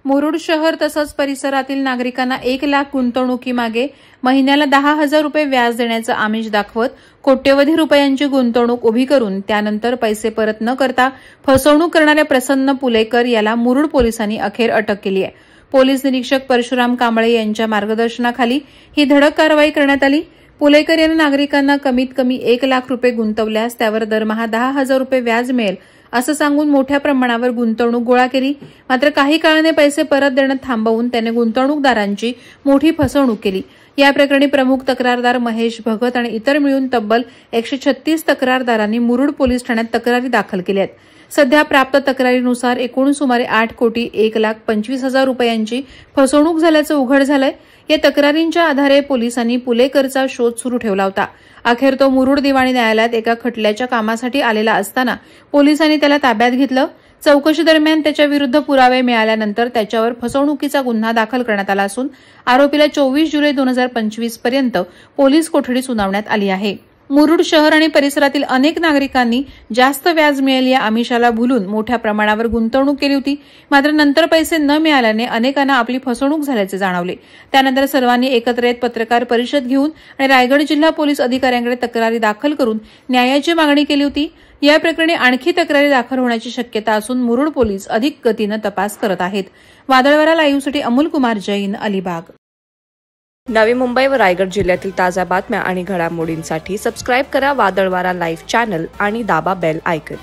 मुरुड शहर तसंच परिसरातील नागरिकांना 1 लाख गुंतवणुकीमागे महिन्याला 10,000 रुपये व्याज देण्याचं आमिष दाखवत कोट्यवधी रुपयांची गुंतवणूक उभी करून त्यानंतर पैसे परत न करता फसवणूक करणाऱ्या प्रसन्न पुलेकर याला मुरुड पोलिसांनी अखेर अटक केली आहे। पोलीस निरीक्षक परशुराम कांबळे यांच्या मार्गदर्शनाखाली ही धडक कारवाई करण्यात आली। पुलेकर यांनी नागरिकांना कमीत कमी 1 लाख रुपये गुंतवल्यास त्यावर दरमहा 10,000 रुपये व्याज मिळेल असं सांगून मोठ्या प्रमाणावर गुंतवणूक गोळा केली। मात्र काही काळाने पैसे परत देणं थांबवून त्याने गुंतवणूकदारांची मोठी फसवणूक केली। या प्रकरणी प्रमुख तक्रारदार महेश भगत आणि इतर मिळून तब्बल 136 तक्रारदारांनी मुरुड पोलीस ठाण्यात तक्रारी दाखल केल्या आहेत। सध्या प्राप्त तक्रारीनुसार एकूण सुमारे 8,25,00,000 रुपयांची फसवणूक झाल्याचं उघड झालंय। या तक्रारींच्या आधारे पोलिसांनी पुलेकरचा शोध सुरू ठेवला होता। अखेर तो मुरुड दिवाणी न्यायालयात एका खटल्याच्या कामासाठी आलेला असताना पोलिसांनी त्याला ताब्यात घेतलं। चौकशी दरम्यान त्याच्या विरुद्ध पुरावे मिळाल्यानंतर त्याच्यावर फसवणुकीचा गुन्हा दाखल करण्यात आला असून आरोपीला 24 जुलै 2025 पर्यंत पोलीस कोठडी सुनावण्यात आली आहे। मुरुड शहर आणि परिसरातील अनेक नागरिकांनी जास्त व्याज मिळेल या आमिषाला भुलून मोठ्या प्रमाणावर गुंतवणूक केली होती। मात्र नंतर पैसे न मिळाल्याने अनेकांना आपली फसवणूक झाल्याचे जाणवले। त्यानंतर सर्वांनी एकत्र येत पत्रकार परिषद घेऊन आणि रायगड जिल्हा पोलीस अधिकाऱ्यांकडे तक्रारी दाखल करून न्यायाची मागणी केली होती। या प्रकरणी आणखी तक्रारी दाखल होण्याची शक्यता असून मुरुड पोलीस अधिक गतीने तपास करत आहेत। वादळवारा लाईव्हसाठी अमोल कुमार जैन, अलिबाग। नवी मुंबई व रायगड जिल्ह्यातील ताज्या बातम्या आणि घडामोडींसाठी सबस्क्राईब करा वादळवारा लाईव्ह चॅनल आणि दाबा बेल आयकॉन।